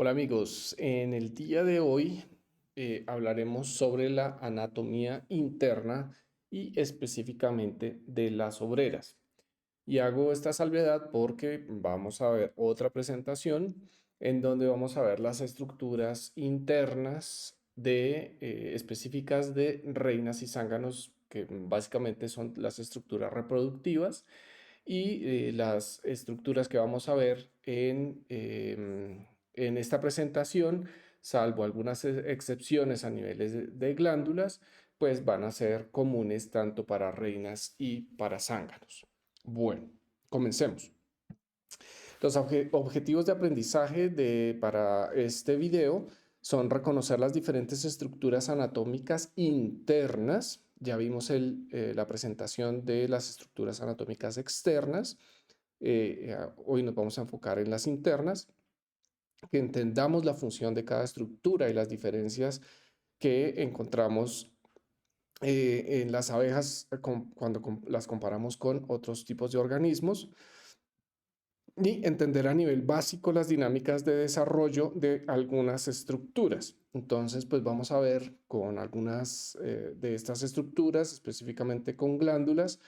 Hola amigos, en el día de hoy hablaremos sobre la anatomía interna y específicamente de las obreras. Y hago esta salvedad porque vamos a ver otra presentación en donde vamos a ver las estructuras internas específicas de reinas y zánganos, que básicamente son las estructuras reproductivas y las estructuras que vamos a ver en esta presentación, salvo algunas excepciones a niveles de glándulas, pues van a ser comunes tanto para reinas y para zánganos. Bueno, comencemos. Los objetivos de aprendizaje para este video son reconocer las diferentes estructuras anatómicas internas. Ya vimos la presentación de las estructuras anatómicas externas. Hoy nos vamos a enfocar en las internas, que entendamos la función de cada estructura y las diferencias que encontramos en las abejas cuando las comparamos con otros tipos de organismos y entender a nivel básico las dinámicas de desarrollo de algunas estructuras. Entonces, pues vamos a ver con algunas de estas estructuras, específicamente con glándulas,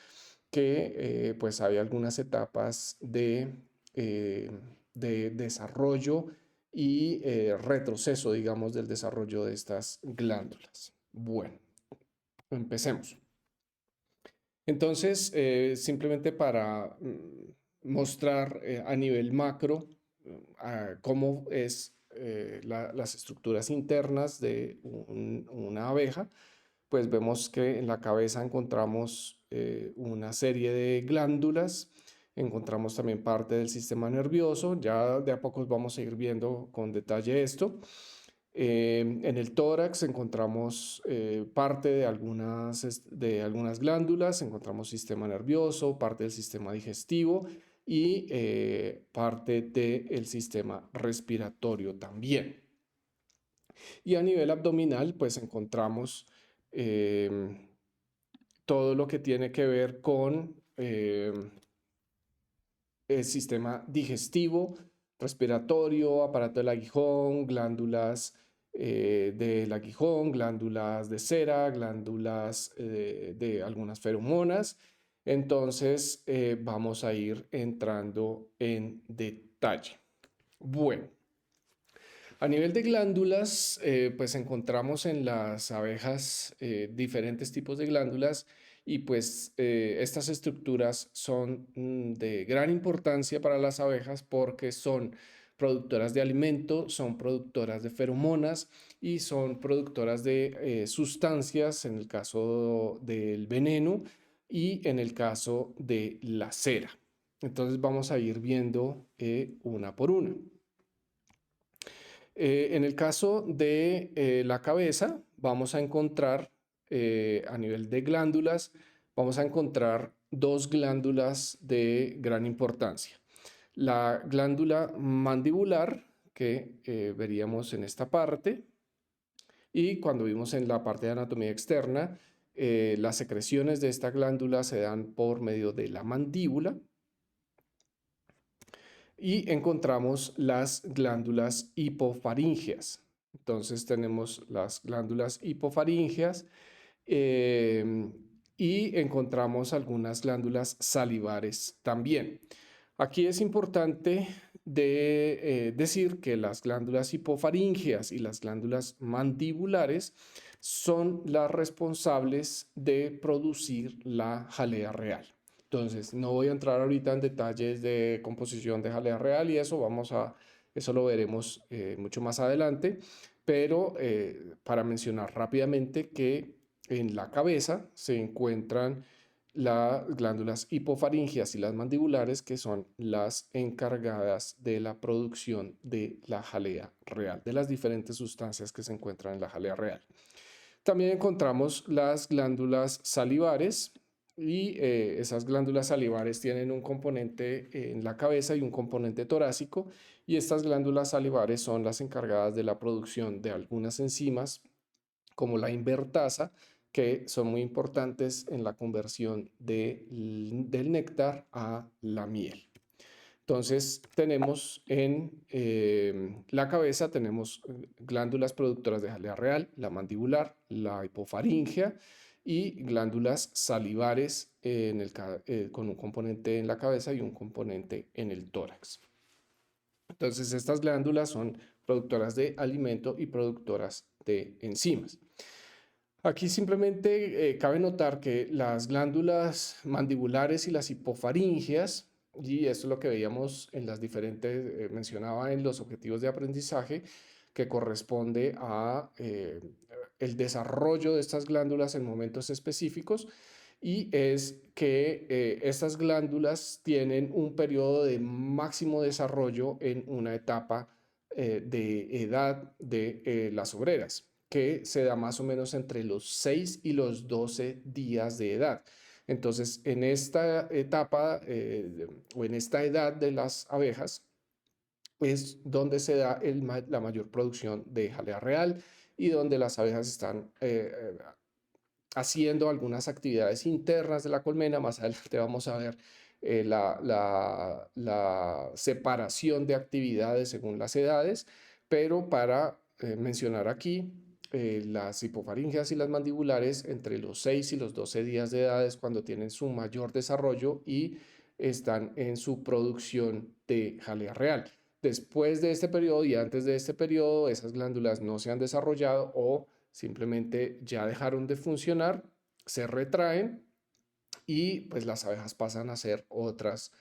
que pues hay algunas etapas eh, de desarrollo y retroceso, digamos, del desarrollo de estas glándulas. Bueno, empecemos. Entonces, simplemente para mostrar a nivel macro cómo es las estructuras internas de una abeja, pues vemos que en la cabeza encontramos una serie de glándulas, encontramos también parte del sistema nervioso, ya de a poco vamos a ir viendo con detalle esto. En el tórax encontramos parte de algunas glándulas, encontramos sistema nervioso, parte del sistema digestivo y parte del sistema respiratorio también. Y a nivel abdominal, pues encontramos em, todo lo que tiene que ver con el sistema digestivo, respiratorio, aparato del aguijón, glándulas del aguijón, glándulas de cera, glándulas de algunas feromonas. Entonces, vamos a ir entrando en detalle. Bueno, a nivel de glándulas, pues encontramos en las abejas diferentes tipos de glándulas y pues estas estructuras son de gran importancia para las abejas porque son productoras de alimento, son productoras de feromonas y son productoras de sustancias en el caso del veneno y en el caso de la cera. Entonces vamos a ir viendo una por una. En el caso de la cabeza, vamos a encontrar a nivel de glándulas, vamos a encontrar dos glándulas de gran importancia. La glándula mandibular, que veríamos en esta parte, y cuando vimos en la parte de anatomía externa, las secreciones de esta glándula se dan por medio de la mandíbula y encontramos las glándulas hipofaríngeas. Entonces tenemos las glándulas hipofaríngeas y encontramos algunas glándulas salivares también. Aquí es importante decir que las glándulas hipofaríngeas y las glándulas mandibulares son las responsables de producir la jalea real. Entonces, no voy a entrar ahorita en detalles de composición de jalea real y eso lo veremos mucho más adelante, pero para mencionar rápidamente que en la cabeza se encuentran las glándulas hipofaríngeas y las mandibulares, que son las encargadas de la producción de la jalea real, de las diferentes sustancias que se encuentran en la jalea real. También encontramos las glándulas salivares y esas glándulas salivares tienen un componente en la cabeza y un componente torácico, y estas glándulas salivares son las encargadas de la producción de algunas enzimas como la invertasa, que son muy importantes en la conversión del néctar a la miel. Entonces tenemos en la cabeza, tenemos glándulas productoras de jalea real, la mandibular, la hipofaringea y glándulas salivares con un componente en la cabeza y un componente en el tórax. Entonces estas glándulas son productoras de alimento y productoras de enzimas. Aquí simplemente cabe notar que las glándulas mandibulares y las hipofaringeas, y esto es lo que veíamos en las diferentes, mencionaba en los objetivos de aprendizaje, que corresponde a el desarrollo de estas glándulas en momentos específicos, y es que estas glándulas tienen un periodo de máximo desarrollo en una etapa de edad de las obreras, que se da más o menos entre los 6 y los 12 días de edad. Entonces, en esta etapa o en esta edad de las abejas es donde se da la mayor producción de jalea real y donde las abejas están haciendo algunas actividades internas de la colmena. Más adelante vamos a ver la separación de actividades según las edades, pero para mencionar aquí, las hipofaringeas y las mandibulares entre los 6 y los 12 días de edad es cuando tienen su mayor desarrollo y están en su producción de jalea real. Después de este periodo y antes de este periodo, esas glándulas no se han desarrollado o simplemente ya dejaron de funcionar, se retraen y pues las abejas pasan a hacer otras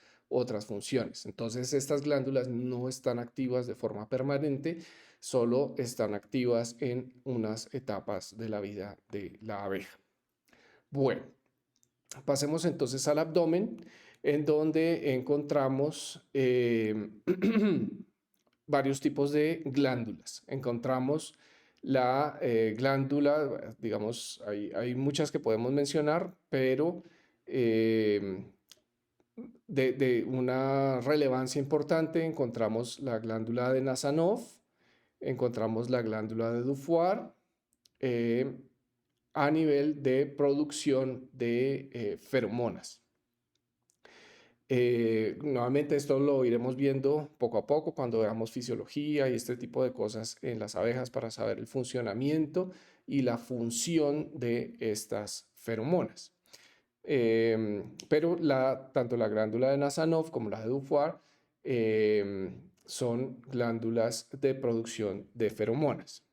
funciones. Entonces estas glándulas no están activas de forma permanente, solo están activas en unas etapas de la vida de la abeja. Bueno, pasemos entonces al abdomen, en donde encontramos varios tipos de glándulas. Encontramos la glándula, digamos, hay muchas que podemos mencionar, pero de una relevancia importante encontramos la glándula de Nassanov, encontramos la glándula de Dufour, eh, a nivel de producción de feromonas. Nuevamente esto lo iremos viendo poco a poco cuando veamos fisiología y este tipo de cosas en las abejas para saber el funcionamiento y la función de estas feromonas. Pero tanto la glándula de Nassanov como la de Dufour son glándulas de producción de feromonas.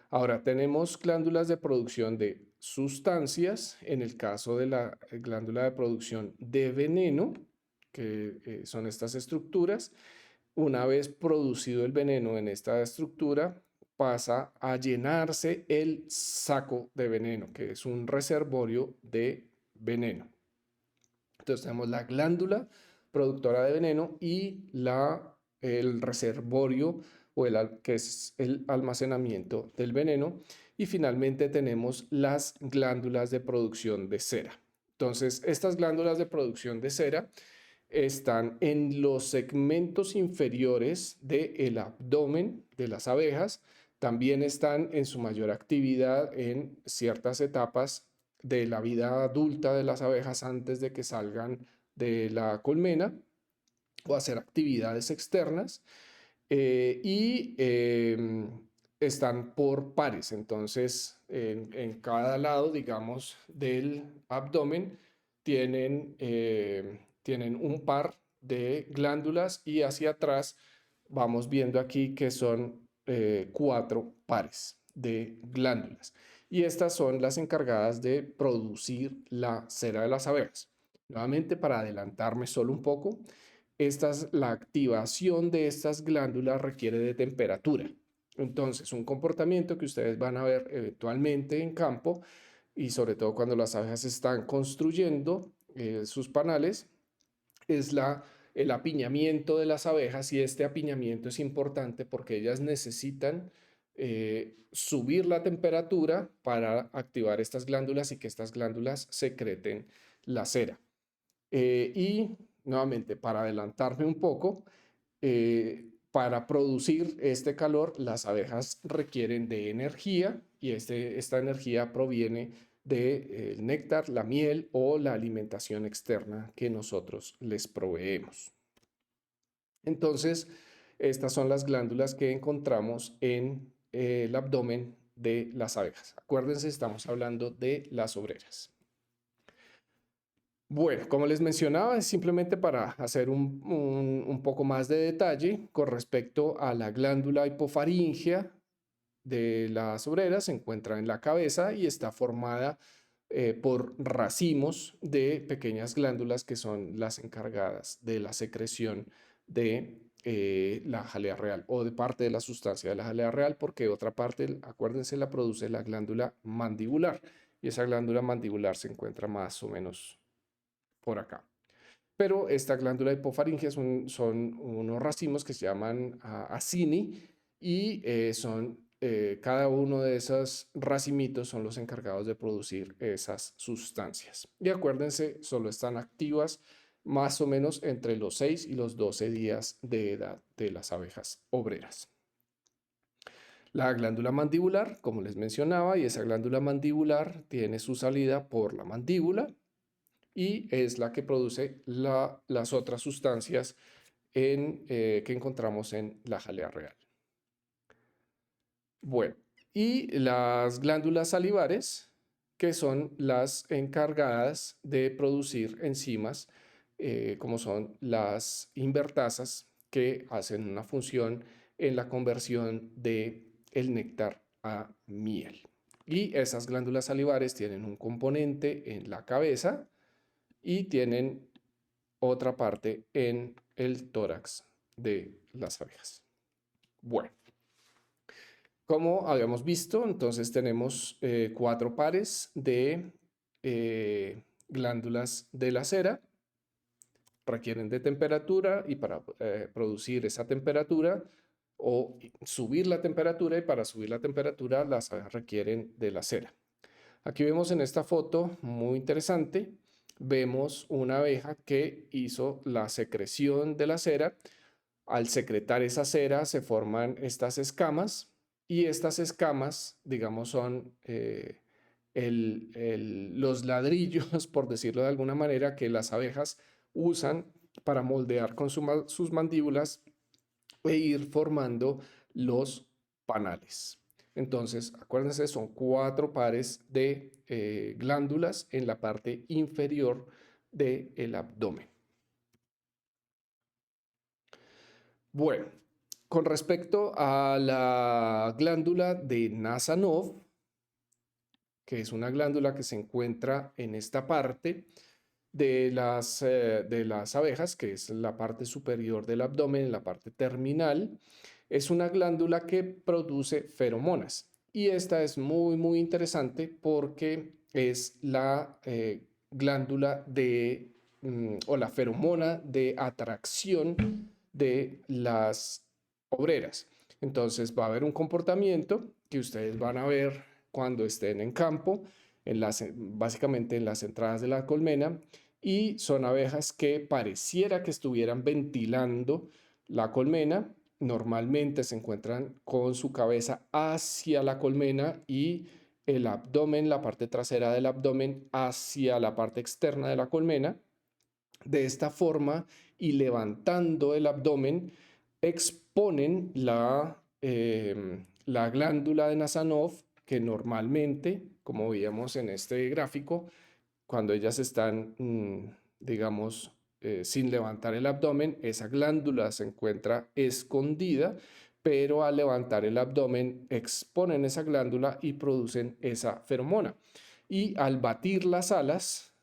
Ahora tenemos glándulas de producción de sustancias, en el caso de la glándula de producción de veneno, que son estas estructuras. Una vez producido el veneno en esta estructura, pasa a llenarse el saco de veneno, que es un reservorio de veneno. Entonces tenemos la glándula productora de veneno y el reservorio que es el almacenamiento del veneno. Y finalmente tenemos las glándulas de producción de cera. Entonces, estas glándulas de producción de cera están en los segmentos inferiores del abdomen de las abejas. También están en su mayor actividad en ciertas etapas de la vida adulta de las abejas antes de que salgan de la colmena o hacer actividades externas. Están por pares. Entonces, en cada lado, digamos, del abdomen tienen un par de glándulas y hacia atrás vamos viendo aquí que son 4 pares de glándulas. Y estas son las encargadas de producir la cera de las abejas. Nuevamente, para adelantarme solo un poco, la activación de estas glándulas requiere de temperatura. Entonces, un comportamiento que ustedes van a ver eventualmente en campo y sobre todo cuando las abejas están construyendo sus panales es el apiñamiento de las abejas, y este apiñamiento es importante porque ellas necesitan subir la temperatura para activar estas glándulas y que estas glándulas secreten la cera. Y nuevamente, para adelantarme un poco, para producir este calor, las abejas requieren de energía y esta energía proviene del néctar, la miel o la alimentación externa que nosotros les proveemos. Entonces, estas son las glándulas que encontramos en el abdomen de las abejas. Acuérdense, estamos hablando de las obreras. Bueno, como les mencionaba, es simplemente para hacer un poco más de detalle con respecto a la glándula hipofaringea de las obreras. Se encuentra en la cabeza y está formada por racimos de pequeñas glándulas que son las encargadas de la secreción de la jalea real o de parte de la sustancia de la jalea real, porque otra parte, acuérdense, la produce la glándula mandibular y esa glándula mandibular se encuentra más o menos por acá. Pero esta glándula hipofaringea son unos racimos que se llaman acini y cada uno de esos racimitos son los encargados de producir esas sustancias. Y acuérdense, solo están activas más o menos entre los 6 y los 12 días de edad de las abejas obreras. La glándula mandibular, como les mencionaba, y esa glándula mandibular tiene su salida por la mandíbula y es la que produce las otras sustancias que encontramos en la jalea real. Bueno, y las glándulas salivares, que son las encargadas de producir enzimas, como son las invertasas, que hacen una función en la conversión del néctar a miel. Y esas glándulas salivares tienen un componente en la cabeza y tienen otra parte en el tórax de las abejas. Bueno, como habíamos visto, entonces tenemos 4 pares de glándulas de la cera, requieren de temperatura y para producir esa temperatura o subir la temperatura, y para subir la temperatura las abejas requieren de la cera. Aquí vemos en esta foto muy interesante, vemos una abeja que hizo la secreción de la cera. Al secretar esa cera se forman estas escamas y estas escamas, digamos, son los ladrillos, por decirlo de alguna manera, que las abejas usan para moldear con sus mandíbulas e ir formando los panales. Entonces, acuérdense, son 4 pares de glándulas en la parte inferior del abdomen. Bueno, con respecto a la glándula de Nassanov, que es una glándula que se encuentra en esta parte de las abejas, que es la parte superior del abdomen, la parte terminal, es una glándula que produce feromonas. Y esta es muy interesante porque es la glándula o la feromona de atracción de las obreras. Entonces va a haber un comportamiento que ustedes van a ver cuando estén en campo, básicamente en las entradas de la colmena, y son abejas que pareciera que estuvieran ventilando la colmena. Normalmente se encuentran con su cabeza hacia la colmena y el abdomen, la parte trasera del abdomen, hacia la parte externa de la colmena. De esta forma, y levantando el abdomen, exponen la glándula de Nassanov, que normalmente, como veíamos en este gráfico, cuando ellas están, digamos, sin levantar el abdomen, esa glándula se encuentra escondida, pero al levantar el abdomen exponen esa glándula y producen esa feromona. Y al batir las alas,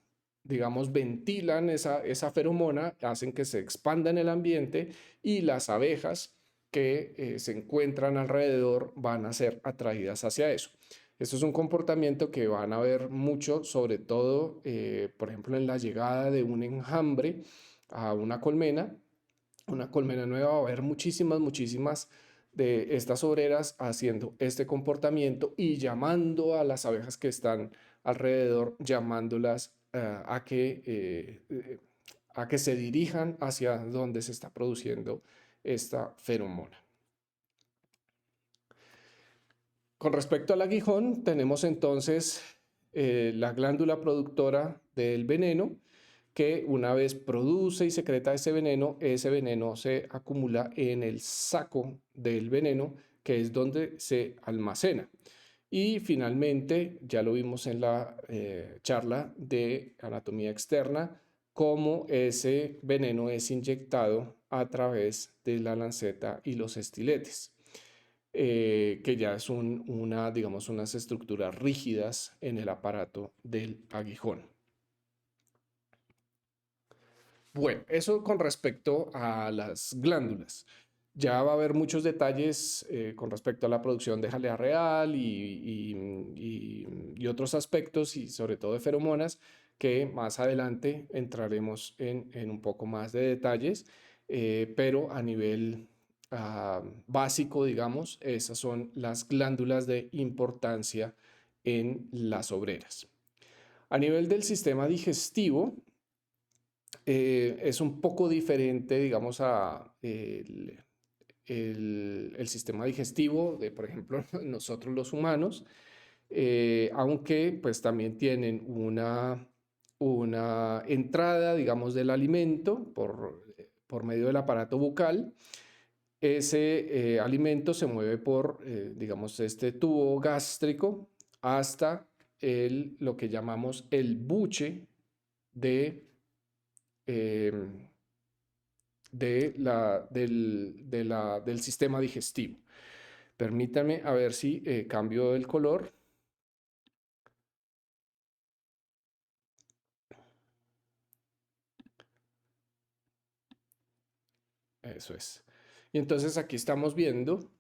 digamos, ventilan esa feromona, hacen que se expanda en el ambiente y las abejas que se encuentran alrededor van a ser atraídas hacia eso. Esto es un comportamiento que van a ver mucho, sobre todo, por ejemplo, en la llegada de un enjambre a una colmena nueva, va a haber muchísimas de estas obreras haciendo este comportamiento y llamando a las abejas que están alrededor, llamándolas a que se dirijan hacia donde se está produciendo esta feromona. Con respecto al aguijón, tenemos entonces la glándula productora del veneno, que una vez produce y secreta ese veneno se acumula en el saco del veneno, que es donde se almacena. Y finalmente, ya lo vimos en la charla de anatomía externa, cómo ese veneno es inyectado a través de la lanceta y los estiletes, que ya es digamos, unas estructuras rígidas en el aparato del aguijón. Bueno, eso con respecto a las glándulas. Ya va a haber muchos detalles con respecto a la producción de jalea real y otros aspectos, y sobre todo de feromonas, que más adelante entraremos en un poco más de detalles, pero a nivel básico, digamos, esas son las glándulas de importancia en las obreras. A nivel del sistema digestivo, es un poco diferente, digamos, a el sistema digestivo de, por ejemplo, nosotros los humanos, aunque pues también tienen una entrada, digamos, del alimento por medio del aparato bucal. Ese alimento se mueve por, digamos, este tubo gástrico hasta lo que llamamos el buche de em, del sistema digestivo. Permítanme a ver si cambio el color. Eso es. Y entonces aquí estamos viendo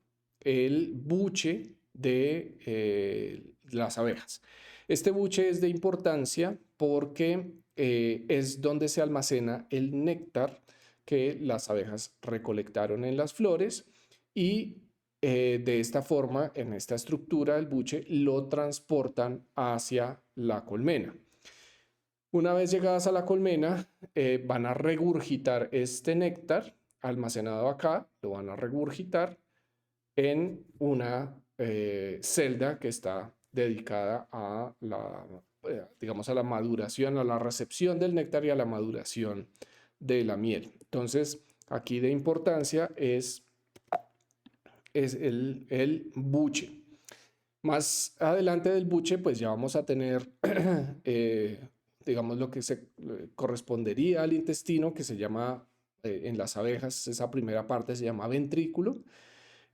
el buche de las abejas. Este buche es de importancia porque es donde se almacena el néctar que las abejas recolectaron en las flores, y de esta forma, en esta estructura del buche, lo transportan hacia la colmena. Una vez llegadas a la colmena, van a regurgitar este néctar almacenado acá, lo van a regurgitar en una celda que está dedicada a digamos, a la maduración, a la recepción del néctar y a la maduración de la miel. Entonces, aquí de importancia es el buche. Más adelante del buche, pues ya vamos a tener, digamos, lo que se correspondería al intestino, que se llama, en las abejas, esa primera parte se llama ventrículo.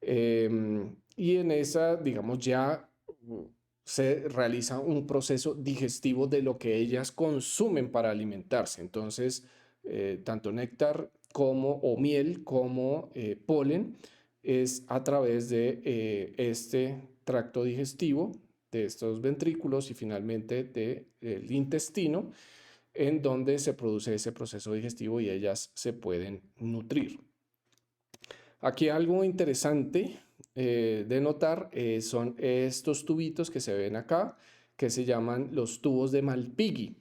Y en esa, digamos, ya se realiza un proceso digestivo de lo que ellas consumen para alimentarse. Entonces, tanto néctar como o miel como polen es a través de este tracto digestivo, de estos ventrículos y finalmente del intestino, en donde se produce ese proceso digestivo y ellas se pueden nutrir. Aquí algo interesante de notar son estos tubitos que se ven acá, que se llaman los tubos de Malpighi.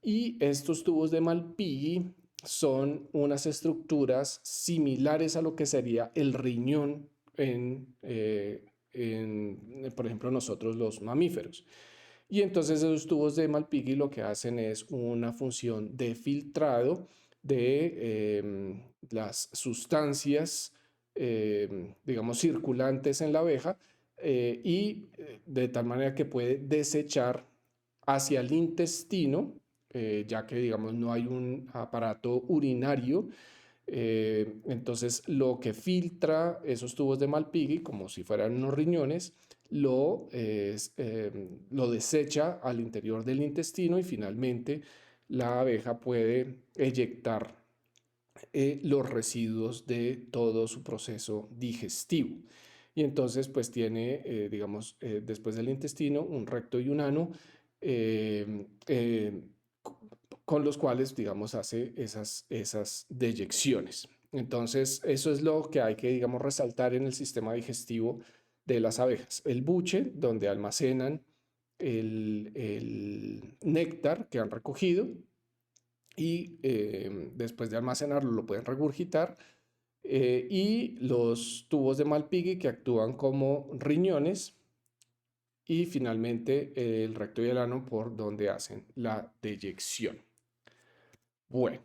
Y estos tubos de Malpighi son unas estructuras similares a lo que sería el riñón por ejemplo, nosotros los mamíferos. Y entonces esos tubos de Malpighi lo que hacen es una función de filtrado de las sustancias, digamos, circulantes en la abeja, y de tal manera que puede desechar hacia el intestino, ya que, digamos, no hay un aparato urinario. Entonces, lo que filtra esos tubos de Malpighi, como si fueran unos riñones, lo desecha al interior del intestino, y finalmente la abeja puede eyectar los residuos de todo su proceso digestivo. Y entonces, pues tiene, digamos, después del intestino, un recto y un ano, eh, eh, con los cuales, digamos, hace esas deyecciones. Entonces, eso es lo que hay que, digamos, resaltar en el sistema digestivo de las abejas. El buche, donde almacenan el néctar que han recogido, y después de almacenarlo lo pueden regurgitar, y los tubos de Malpighi, que actúan como riñones, y finalmente el recto y el ano, por donde hacen la deyección. Bueno,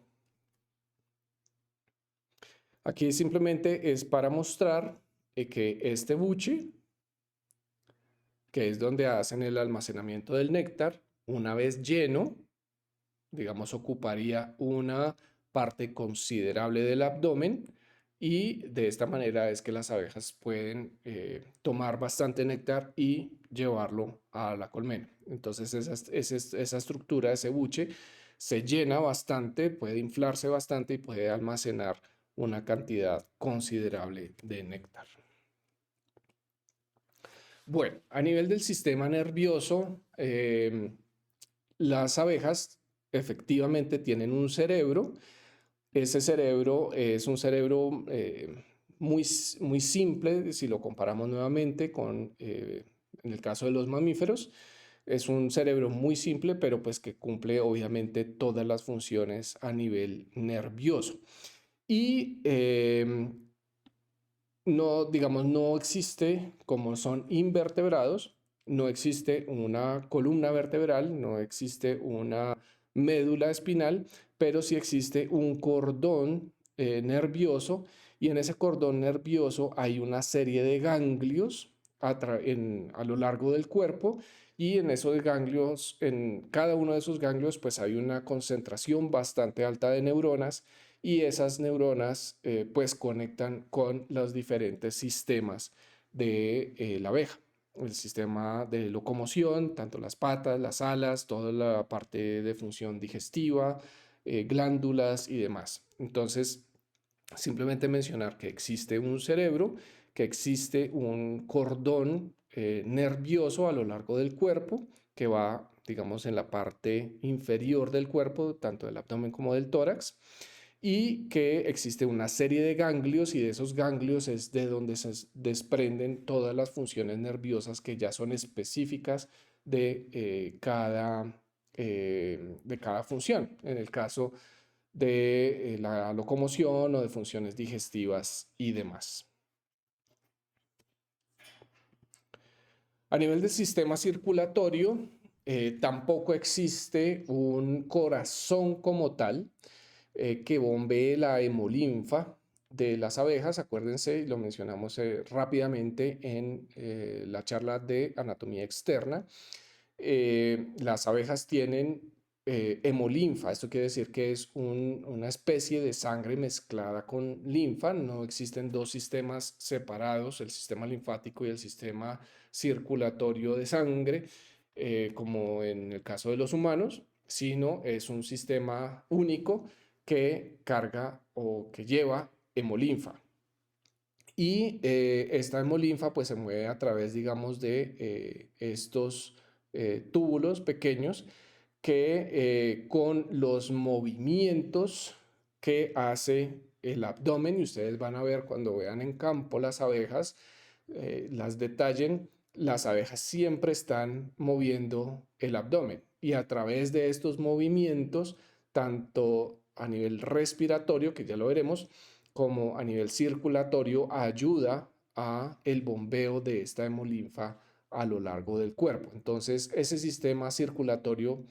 aquí simplemente es para mostrar que este buche, que es donde hacen el almacenamiento del néctar, una vez lleno, digamos, ocuparía una parte considerable del abdomen y de esta manera es que las abejas pueden tomar bastante néctar y llevarlo a la colmena. Entonces esa estructura, ese buche, se llena bastante, puede inflarse bastante y puede almacenar una cantidad considerable de néctar. Bueno, a nivel del sistema nervioso, las abejas efectivamente tienen un cerebro. Ese cerebro es un cerebro muy simple si lo comparamos nuevamente con, en el caso de los mamíferos, es un cerebro muy simple, pero pues que cumple obviamente todas las funciones a nivel nervioso. Y no, digamos, no existe, como son invertebrados, no existe una columna vertebral, no existe una médula espinal, pero sí existe un cordón nervioso y en ese cordón nervioso hay una serie de ganglios a lo largo del cuerpo y en esos ganglios, en cada uno de esos ganglios, pues hay una concentración bastante alta de neuronas y esas neuronas pues conectan con los diferentes sistemas de la abeja. El sistema de locomoción, tanto las patas, las alas, toda la parte de función digestiva, glándulas y demás. Entonces, simplemente mencionar que existe un cerebro, que existe un cordón nervioso a lo largo del cuerpo que va, digamos, en la parte inferior del cuerpo, tanto del abdomen como del tórax y que existe una serie de ganglios y de esos ganglios es de donde se desprenden todas las funciones nerviosas que ya son específicas de cada función. En el caso de la locomoción o de funciones digestivas y demás. A nivel del sistema circulatorio, tampoco existe un corazón como tal que bombee la hemolinfa de las abejas. Acuérdense, lo mencionamos rápidamente en la charla de anatomía externa. Las abejas tienen hemolinfa. Esto quiere decir que es una especie de sangre mezclada con linfa. No existen dos sistemas separados, el sistema linfático y el sistema circulatorio de sangre, como en el caso de los humanos, sino es un sistema único que carga o que lleva hemolinfa. Y esta hemolinfa pues se mueve a través, digamos, de estos túbulos pequeños que con los movimientos que hace el abdomen, y ustedes van a ver cuando vean en campo las abejas, las detallen, las abejas siempre están moviendo el abdomen y a través de estos movimientos, tanto a nivel respiratorio, que ya lo veremos, como a nivel circulatorio, ayuda a el bombeo de esta hemolinfa a lo largo del cuerpo. Entonces, ese sistema circulatorio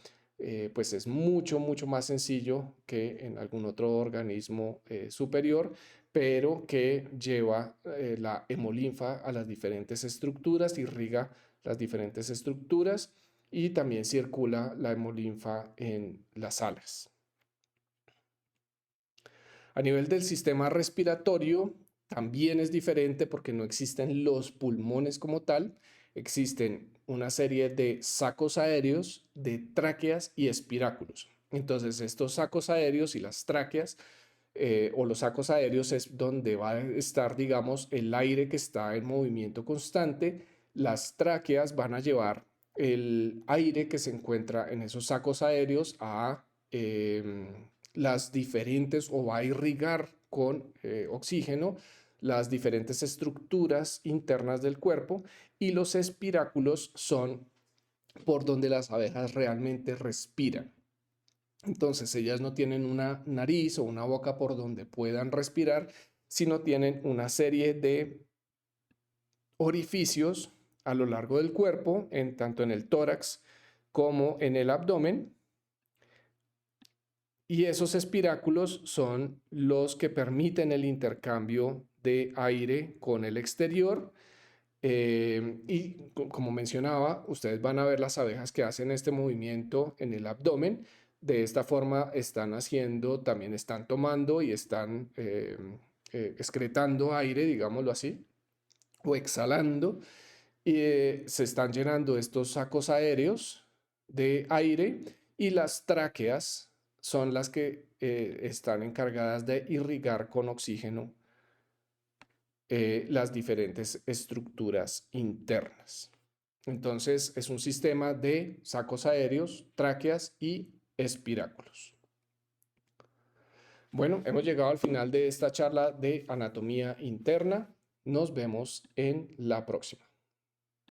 pues es mucho más sencillo que en algún otro organismo superior, pero que lleva la hemolinfa a las diferentes estructuras, irriga las diferentes estructuras y también circula la hemolinfa en las alas. A nivel del sistema respiratorio, también es diferente porque no existen los pulmones como tal, existen una serie de sacos aéreos, de tráqueas y espiráculos. Entonces, estos sacos aéreos y las tráqueas o los sacos aéreos es donde va a estar, digamos, el aire que está en movimiento constante. Las tráqueas van a llevar el aire que se encuentra en esos sacos aéreos a las diferentes o va a irrigar con oxígeno las diferentes estructuras internas del cuerpo y los espiráculos son por donde las abejas realmente respiran. Entonces ellas no tienen una nariz o una boca por donde puedan respirar, sino tienen una serie de orificios a lo largo del cuerpo, tanto en el tórax como en el abdomen, Y esos espiráculos son los que permiten el intercambio de aire con el exterior. Y como mencionaba, ustedes van a ver las abejas que hacen este movimiento en el abdomen. De esta forma están haciendo, también están tomando y están excretando aire, digámoslo así, o exhalando. Y se están llenando estos sacos aéreos de aire y las tráqueas son las que están encargadas de irrigar con oxígeno las diferentes estructuras internas. Entonces es un sistema de sacos aéreos, tráqueas y espiráculos. Bueno, hemos llegado al final de esta charla de anatomía interna. Nos vemos en la próxima.